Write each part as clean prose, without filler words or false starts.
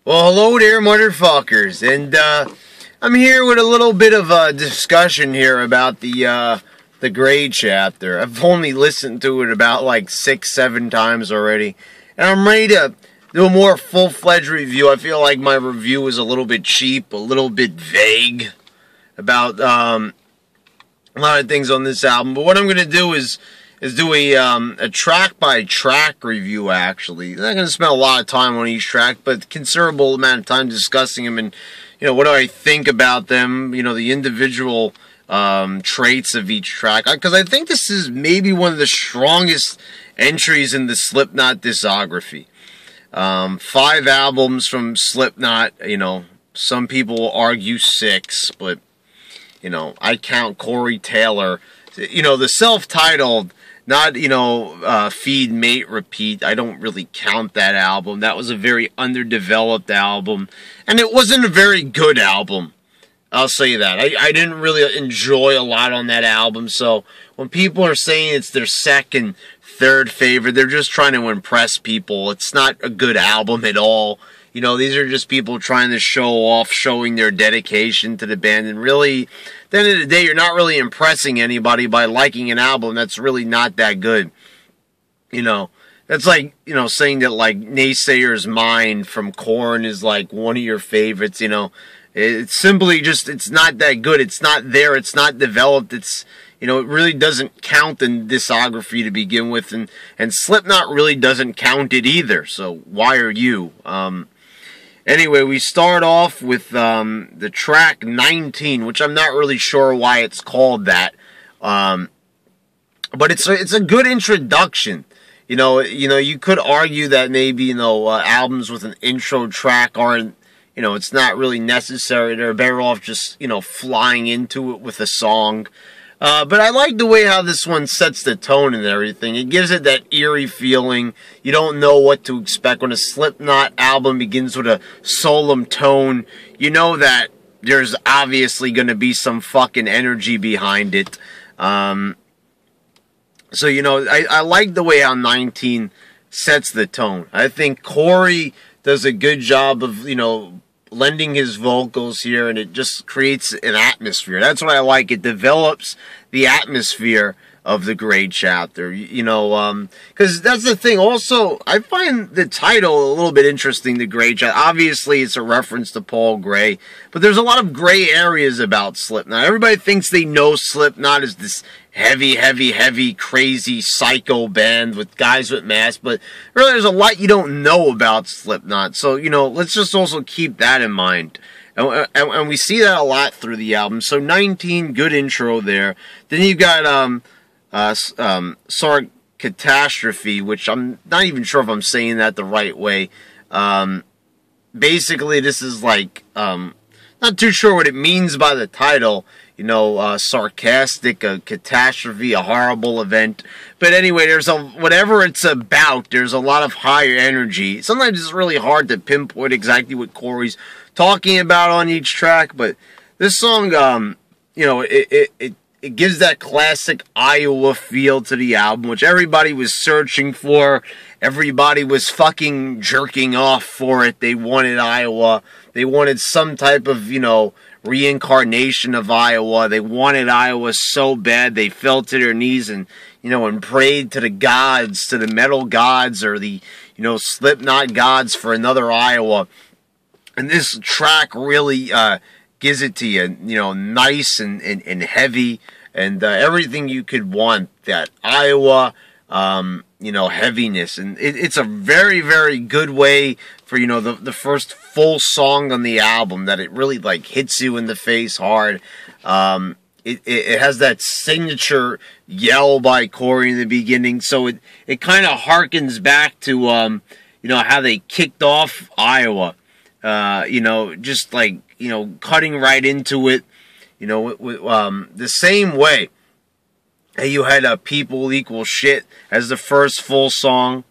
Well, hello there, motherfuckers, and I'm here with a little bit of a discussion here about the grade chapter. I've only listened to it about like 6-7 times already, and I'm ready to do a more full-fledged review. I feel like my review was a little bit cheap, a little bit vague about a lot of things on this album. But what I'm going to do is do a track-by-track review, actually. I'm not going to spend a lot of time on each track, but a considerable amount of time discussing them and, what do I think about them, the individual traits of each track. Because I think this is maybe one of the strongest entries in the Slipknot discography. 5 albums from Slipknot, some people will argue 6, but, I count Corey Taylor. The self-titled, not, Feed, Mate, Repeat. I don't count that album. That was a very underdeveloped album. And it wasn't a very good album. I'll say that. I didn't really enjoy a lot on that album. So when people are saying it's their second, third favorite, they're just trying to impress people. It's not a good album at all. These are just people trying to show off, showing their dedication to the band. And really, at the end of the day, you're not really impressing anybody by liking an album that's really not that good. That's like, saying that, like, Naysayer's Mind from Korn is, like, one of your favorites, It's simply just, it's not that good. It's not there. It's not developed. It's, it really doesn't count in discography to begin with. And Slipknot really doesn't count it either. So why are you? Anyway, we start off with the track 19, which I'm not really sure why it's called that. But it's a good introduction. You could argue that maybe, albums with an intro track aren't, it's not really necessary. They're better off just, flying into it with a song. But I like the way how this one sets the tone and everything. It gives it that eerie feeling. You don't know what to expect. When a Slipknot album begins with a solemn tone, you know that there's obviously going to be some fucking energy behind it. So, I like the way how 19 sets the tone. I think Corey does a good job of, lending his vocals here, and it just creates an atmosphere. That's what I like. It develops the atmosphere of the grade chapter, because that's the thing. Also, I find the title a little bit interesting, the grade chapter. Obviously, it's a reference to Paul Gray, but there's a lot of gray areas about Slipknot. Everybody thinks they know Slipknot is this heavy, crazy, psycho band with guys with masks, but really there's a lot you don't know about Slipknot. So, let's just also keep that in mind. And we see that a lot through the album. So 19, good intro there. Then you got Sark Catastrophe, which I'm not even sure if I'm saying that the right way. Basically, this is like, not too sure what it means by the title. Sarcastic, a catastrophe, a horrible event. But anyway, whatever it's about, there's a lot of higher energy. Sometimes it's really hard to pinpoint exactly what Corey's talking about on each track, but this song, it gives that classic Iowa feel to the album, which everybody was searching for. Everybody was fucking jerking off for it. They wanted Iowa. They wanted some type of, reincarnation of Iowa. They wanted Iowa so bad they fell to their knees and prayed to the gods, to the metal gods or the, Slipknot gods for another Iowa. And this track really gives it to you, nice and heavy and everything you could want, that Iowa, heaviness. And it's a very, very good way for, the first full song on the album, that it really, like, hits you in the face hard. It has that signature yell by Corey in the beginning, so it kind of harkens back to, how they kicked off Iowa. Just like, cutting right into it, the same way. You had People Equal Shit as the first full song.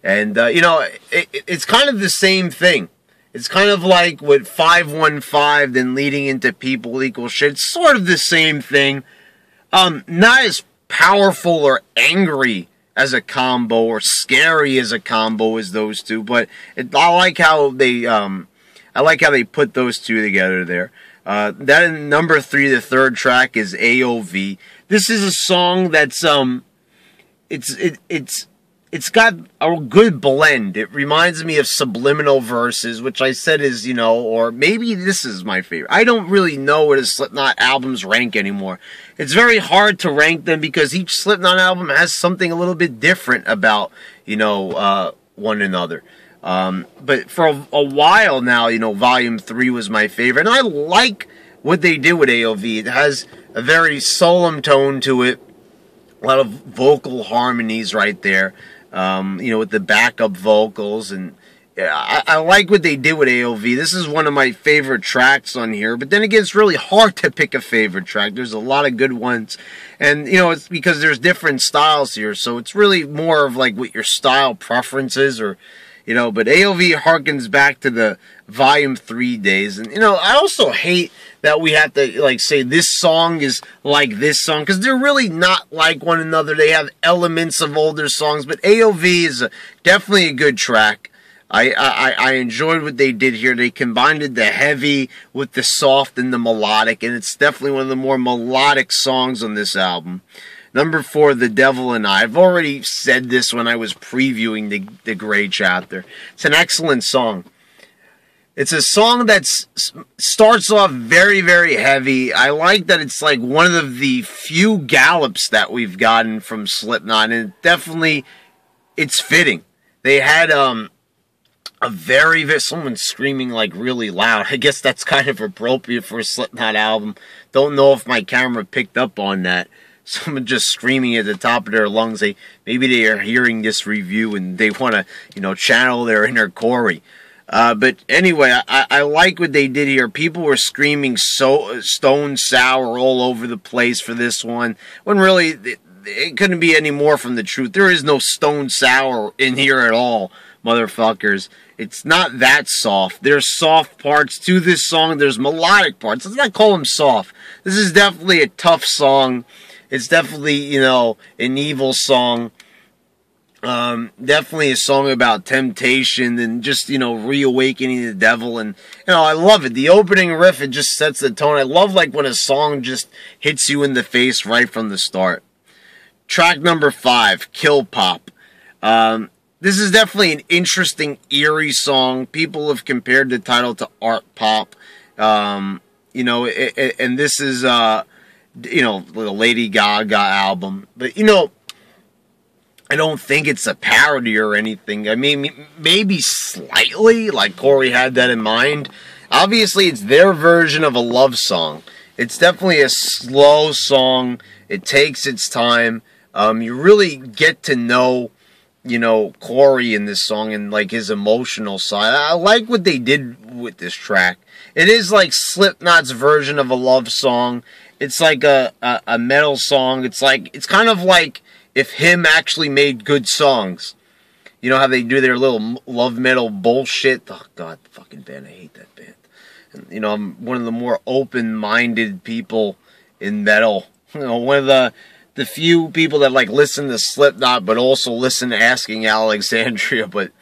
And, it's kind of the same thing. It's kind of like with 515, then leading into People Equal Shit. It's sort of the same thing. Not as powerful or angry as a combo or scary as a combo as those two, but I like how they I like how they put those two together there. Then number 3, the third track is AOV. This is a song that's it's got a good blend. It reminds me of Subliminal Verses, which I said is, you know, or maybe this is my favorite. I don't really know where the Slipknot albums rank anymore. It's very hard to rank them because each Slipknot album has something a little bit different about, you know, one another. But for a while now, you know, Volume 3 was my favorite. And I like what they did with AOV. It has a very solemn tone to it. A lot of vocal harmonies right there. You know, with the backup vocals, and I like what they did with AOV. This is one of my favorite tracks on here, but then again, it's really hard to pick a favorite track. There's a lot of good ones, and you know, it's because there's different styles here, so it's really more of like what your style preference is, or you know, but AOV harkens back to the Volume 3 days, and you know, I also hate that we have to, like, say this song is like this song, because they're really not like one another. They have elements of older songs, but AOV is definitely a good track. I enjoyed what they did here. They combined the heavy with the soft and the melodic, and it's definitely one of the more melodic songs on this album. Number 4, The Devil and I. I've already said this when I was previewing the Gray chapter. It's an excellent song. It's a song that starts off very, very heavy. I like that it's like one of the few gallops that we've gotten from Slipknot, and definitely it's fitting. They had a someone screaming like really loud. I guess that's kind of appropriate for a Slipknot album. Don't know if my camera picked up on that. Someone just screaming at the top of their lungs. Maybe they are hearing this review and they want to, you know, channel their inner Corey. But anyway, I like what they did here. People were screaming Stone Sour all over the place for this one, when really it couldn't be any more from the truth. There is no Stone Sour in here at all, motherfuckers. It's not that soft. There's soft parts to this song. There's melodic parts. Let's not call them soft. This is definitely a tough song. It's definitely, you know, an evil song. Definitely a song about temptation and just, you know, reawakening the devil. And, you know, I love it. The opening riff, it just sets the tone. I love, like, when a song just hits you in the face right from the start. Track number 5, Kill Pop. This is definitely an interesting, eerie song. People have compared the title to art pop. You know, and this is, you know, the Lady Gaga album. But, you know, I don't think it's a parody or anything. I mean, maybe slightly, like Corey had that in mind. Obviously, it's their version of a love song. It's definitely a slow song. It takes its time. You really get to know, you know, Corey in this song and, like, his emotional side. I like what they did with this track. It is like Slipknot's version of a love song. It's like a metal song. It's kind of like if him actually made good songs. You know how they do their little love metal bullshit? Oh, God, fucking band. I hate that band. And, you know, I'm one of the more open-minded people in metal. You know, one of the few people that, like, listen to Slipknot, but also listen to Asking Alexandria. But,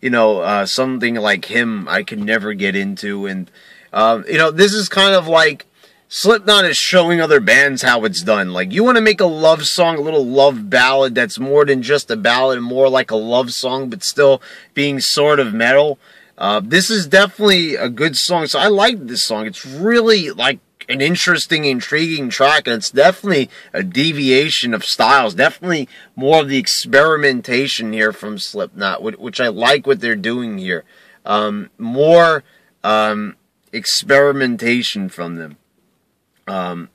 you know, something like him I could never get into. And, you know, this is kind of like Slipknot is showing other bands how it's done. Like, you want to make a love song, a little love ballad that's more than just a ballad, more like a love song, but still being sort of metal. This is definitely a good song. So I like this song. It's really, like, an interesting, intriguing track, and it's definitely a deviation of styles. Definitely more of the experimentation here from Slipknot, which I like what they're doing here. More experimentation from them. And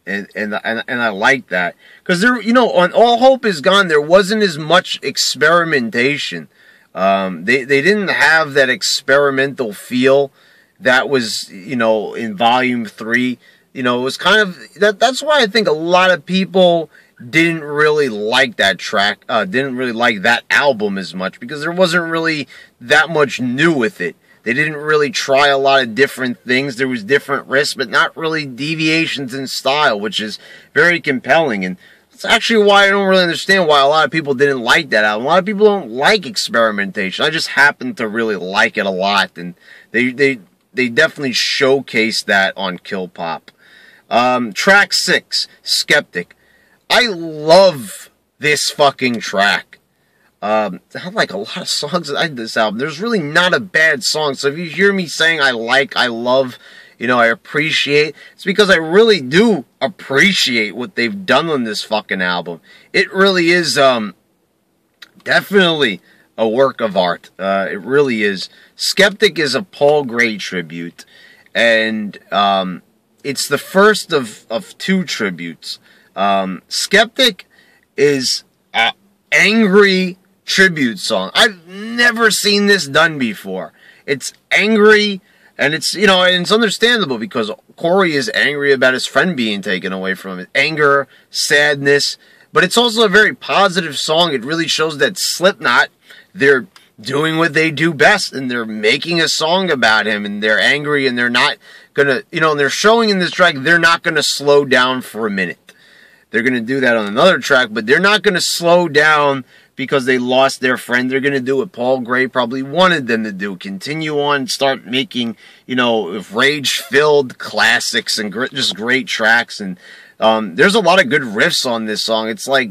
I like that, because there, you know, on All Hope Is Gone, there wasn't as much experimentation. They didn't have that experimental feel that was, you know, in Volume 3. You know, it was kind of that's why I think a lot of people didn't really like that track, didn't really like that album as much, because there wasn't really that much new with it. They didn't really try a lot of different things. There was different risks, but not really deviations in style, which is very compelling. And that's actually why I don't really understand why a lot of people didn't like that album. A lot of people don't like experimentation. I just happen to really like it a lot. And they they definitely showcased that on Kill Pop. Track 6, Skeptic. I love this fucking track. I like a lot of songs on this album. There's really not a bad song. So if you hear me saying I love, I appreciate, it's because I really do appreciate what they've done on this fucking album. It really is definitely a work of art. It really is. Skeptic is a Paul Gray tribute, and it's the first of 2 tributes. Skeptic is an angry tribute song. I've never seen this done before. It's angry, and it's, and it's understandable because Corey is angry about his friend being taken away from him. Anger, sadness, but it's also a very positive song. It really shows that Slipknot, they're doing what they do best, and they're making a song about him, and they're angry, and they're not gonna, and they're showing in this track, they're not gonna slow down for a minute. They're gonna do that on another track, but they're not gonna slow down because they lost their friend. They're gonna do what Paul Gray probably wanted them to do. Continue on, start making, rage-filled classics and just great tracks. And there's a lot of good riffs on this song. It's like,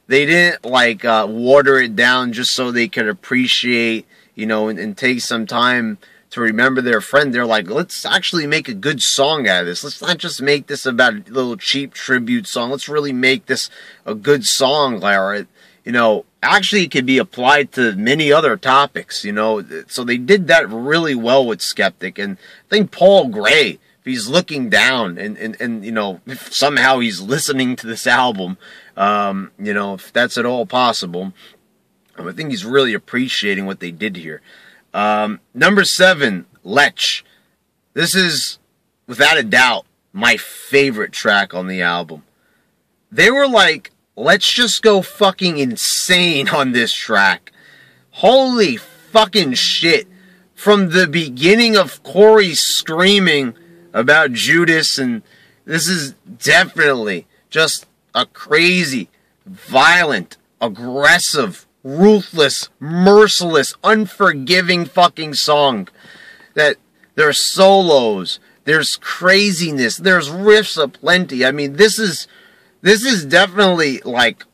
they didn't water it down just so they could appreciate, and take some time to remember their friend. They're like, let's actually make a good song out of this. Let's not just make this about a little cheap tribute song. Let's really make this a good song, Lara. Actually it could be applied to many other topics, So they did that really well with Skeptic. And I think Paul Gray, if he's looking down and if somehow he's listening to this album, if that's at all possible, I think he's really appreciating what they did here. Number 7, Lech. This is, without a doubt, my favorite track on the album. They were like, let's just go fucking insane on this track. Holy fucking shit. From the beginning of Corey screaming about Judas, and this is definitely just a crazy, violent, aggressive, ruthless, merciless, unforgiving fucking song. That there's solos, there's craziness, there's riffs aplenty. I mean, this is definitely like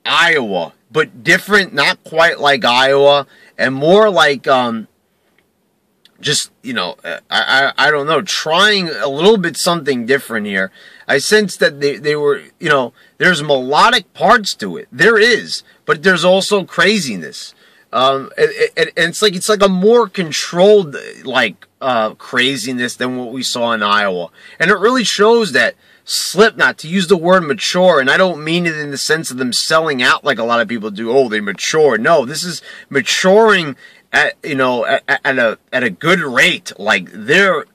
Iowa, but different, not quite like Iowa, and more like just, I don't know, trying a little bit something different here. I sense that they were, there's melodic parts to it. There is, but there's also craziness. And it's like a more controlled, craziness than what we saw in Iowa. And it really shows that Slipknot, to use the word mature, and I don't mean it in the sense of them selling out like a lot of people do. Oh, they mature. No, this is maturing at a good rate. Like, they're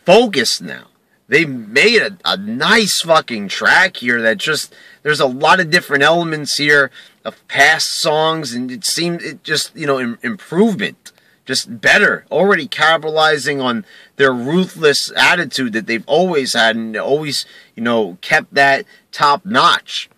focused now. They made a nice fucking track here that just, there's a lot of different elements here of past songs, and it just, improvement. Just better. Already capitalizing on their ruthless attitude that they've always had, and always, kept that top notch.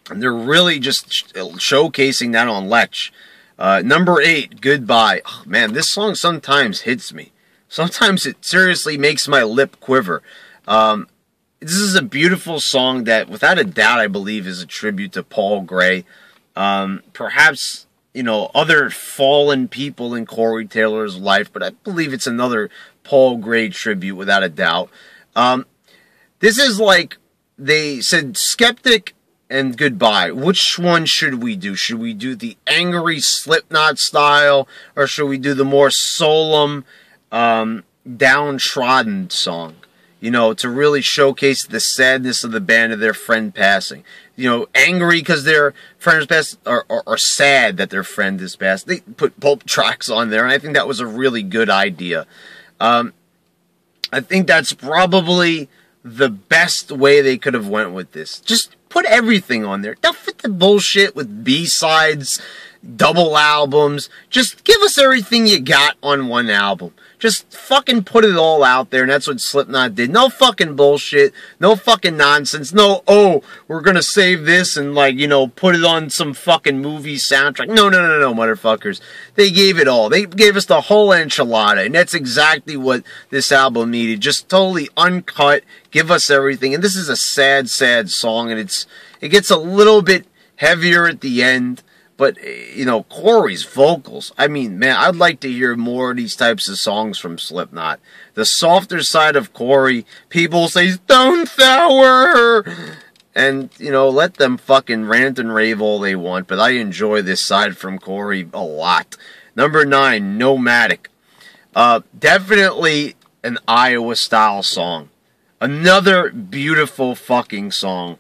And they're really just showcasing that on Lech. Number 8, Goodbye. Oh, man, this song sometimes hits me. Sometimes it seriously makes my lip quiver. This is a beautiful song that, without a doubt, I believe is a tribute to Paul Gray. Perhaps, other fallen people in Corey Taylor's life, but I believe it's another Paul Gray tribute, without a doubt. This is like, they said Skeptic and Goodbye. Which one should we do? Should we do the angry Slipknot style, or should we do the more solemn, downtrodden song? To really showcase the sadness of the band of their friend passing. Angry because their friend is passed, or sad that their friend is passed. They put both tracks on there, and I think that was a really good idea. I think that's probably the best way they could have went with this. Just put everything on there. Don't fit the bullshit with B-sides, double albums. Just give us everything you got on one album. Just fucking put it all out there, and that's what Slipknot did. No fucking bullshit, no fucking nonsense, no, oh, we're gonna save this and, like, you know, put it on some fucking movie soundtrack. No, motherfuckers. They gave it all. They gave us the whole enchilada, and that's exactly what this album needed. Just totally uncut, give us everything. And this is a sad, sad song, and it gets a little bit heavier at the end. But, you know, Corey's vocals, I mean, man, I'd like to hear more of these types of songs from Slipknot. The softer side of Corey, people say, Stone Sour! And, you know, let them fucking rant and rave all they want, but I enjoy this side from Corey a lot. Number 9, Nomadic. Definitely an Iowa-style song. Another beautiful fucking song.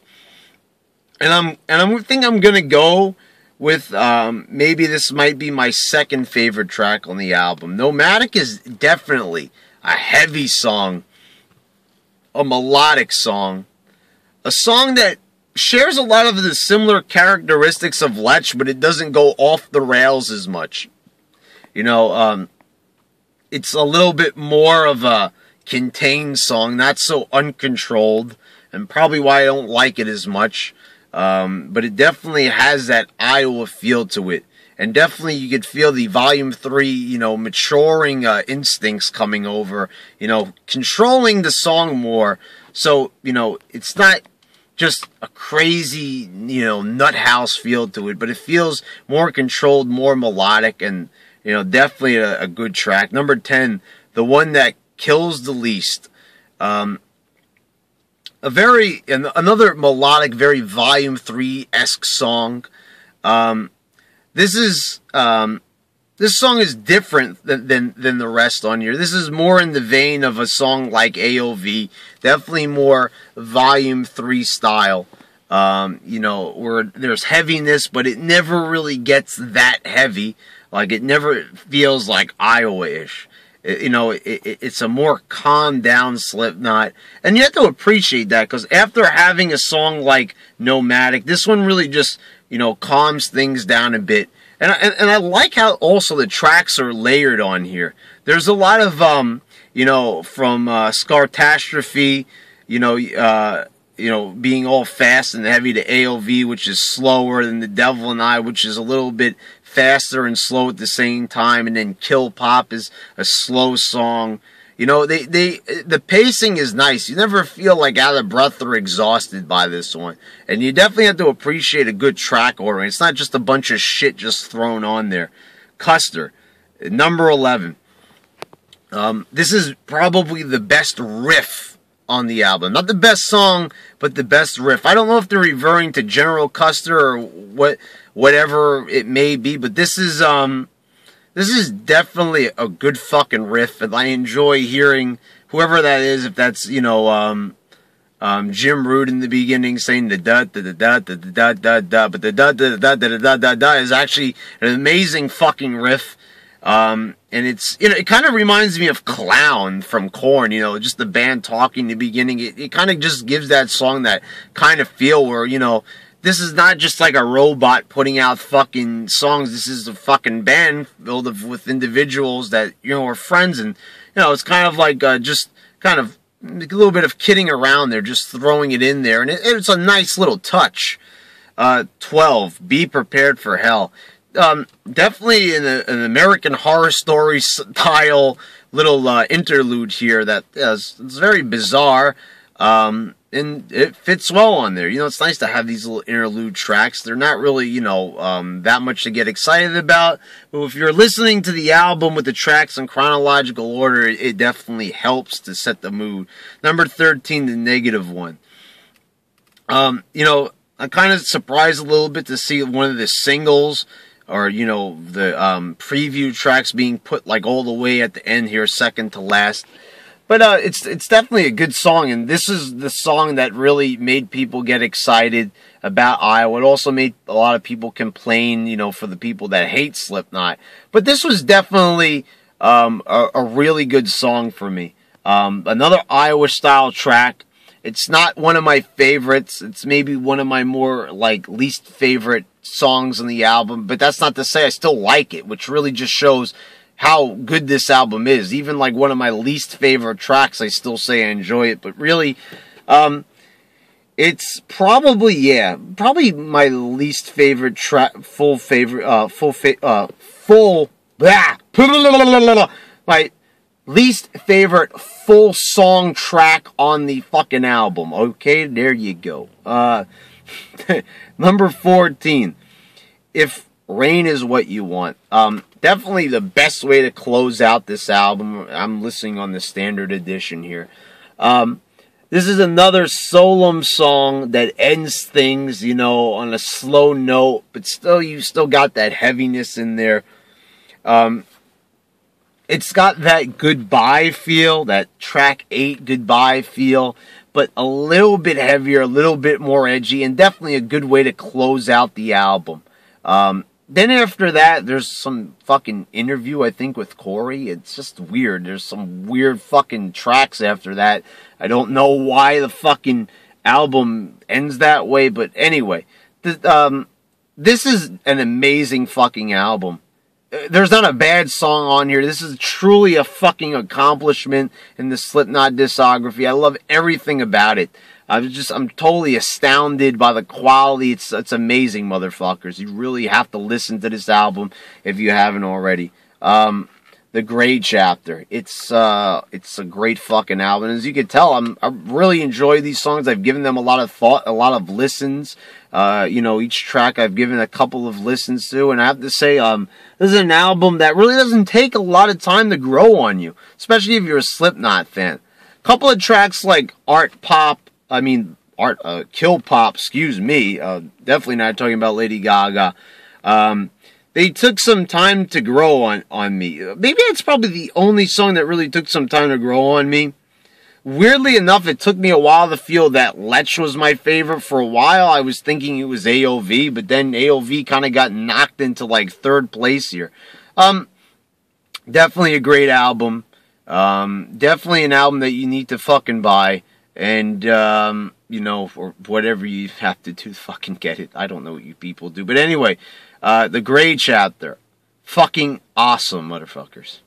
And I think I'm gonna go with, maybe this might be my second favorite track on the album. Nomadic is definitely a heavy song, a melodic song, a song that shares a lot of the similar characteristics of Lech, but it doesn't go off the rails as much. You know, it's a little bit more of a contained song, not so uncontrolled, and probably why I don't like it as much. But it definitely has that Iowa feel to it. And definitely you could feel the Volume 3, you know, maturing instincts coming over, you know, controlling the song more. So, you know, it's not just a crazy, you know, nut house feel to it, but it feels more controlled, more melodic, and, you know, definitely a good track. Number 10, the one that kills the least. Another melodic, very Volume 3-esque song. This song is different than the rest on here. This is more in the vein of a song like AOV. Definitely more Volume 3 style. You know, where there's heaviness, but it never really gets that heavy. Like, it never feels like Iowa-ish. You know, it's a more calm down Slipknot, and you have to appreciate that, because after having a song like Nomadic, this one really just, you know, calms things down a bit. And I like how also the tracks are layered on here. There's a lot of you know, from Scartastrophe, you know, being all fast and heavy, to AOV, which is slower, than The Devil and I, which is a little bit faster and slow at the same time, and then Kill Pop is a slow song. You know, the pacing is nice. You never feel like out of breath or exhausted by this one. And you definitely have to appreciate a good track order. It's not just a bunch of shit just thrown on there. Custer, number 11. This is probably the best riff on the album. Not the best song, but the best riff. I don't know if they're referring to General Custer or whatever it may be, but this is definitely a good fucking riff, and I enjoy hearing whoever that is, if that's, you know, Jim Root in the beginning saying the da da da da da da da da, but the da da da da da da da da is actually an amazing fucking riff. And it's, you know, it kind of reminds me of Clown from Korn, you know, just the band talking in the beginning. It kind of just gives that song that kind of feel where, you know, this is not just like a robot putting out fucking songs. This is a fucking band filled with individuals that, you know, are friends. And, you know, it's kind of like just kind of a little bit of kidding around there, just throwing it in there. And it's a nice little touch. 12, Be Prepared for Hell. Definitely an American Horror Story style little interlude here that is very bizarre, and it fits well on there. You know, it's nice to have these little interlude tracks. They're not really, you know, that much to get excited about, but if you're listening to the album with the tracks in chronological order, it definitely helps to set the mood. Number 13, The Negative One. You know, I'm kind of surprised a little bit to see one of the singles, or, you know, the preview tracks being put like all the way at the end here, second to last. But it's definitely a good song, and this is the song that really made people get excited about Iowa. It also made a lot of people complain, you know, for the people that hate Slipknot. But this was definitely a really good song for me. Another Iowa-style track. It's not one of my favorites. It's maybe one of my more, like, least favorite songs on the album, but that's not to say I still like it, which really just shows how good this album is. Even like one of my least favorite tracks, I still say I enjoy it. But really, it's probably my least favorite track, my least favorite full song track on the fucking album. Okay, there you go. Number 14. If Rain Is What You Want. Definitely the best way to close out this album. I'm listening on the standard edition here. This is another solemn song that ends things, you know, on a slow note, but still, you still got that heaviness in there. It's got that goodbye feel, that track 8 goodbye feel, but a little bit heavier, a little bit more edgy, and definitely a good way to close out the album. Then after that, there's some fucking interview, I think, with Corey. It's just weird. There's some weird fucking tracks after that. I don't know why the fucking album ends that way, but anyway. This is an amazing fucking album. There's not a bad song on here. This is truly a fucking accomplishment in the Slipknot discography. I love everything about it. I'm totally astounded by the quality. It's amazing, motherfuckers. You really have to listen to this album if you haven't already. The Grey Chapter. It's a great fucking album. As you can tell, I really enjoy these songs. I've given them a lot of thought, a lot of listens. You know, each track I've given a couple of listens to, and I have to say, this is an album that really doesn't take a lot of time to grow on you, especially if you're a Slipknot fan. A couple of tracks like Kill Pop, excuse me, definitely not talking about Lady Gaga. They took some time to grow on me. Maybe it's probably the only song that really took some time to grow on me. Weirdly enough, it took me a while to feel that Lech was my favorite. For a while, I was thinking it was AOV, but then AOV kind of got knocked into like 3rd place here. Definitely a great album. Definitely an album that you need to fucking buy. And, you know, or whatever you have to do to fucking get it. I don't know what you people do. But anyway, The Grey Chapter. Fucking awesome, motherfuckers.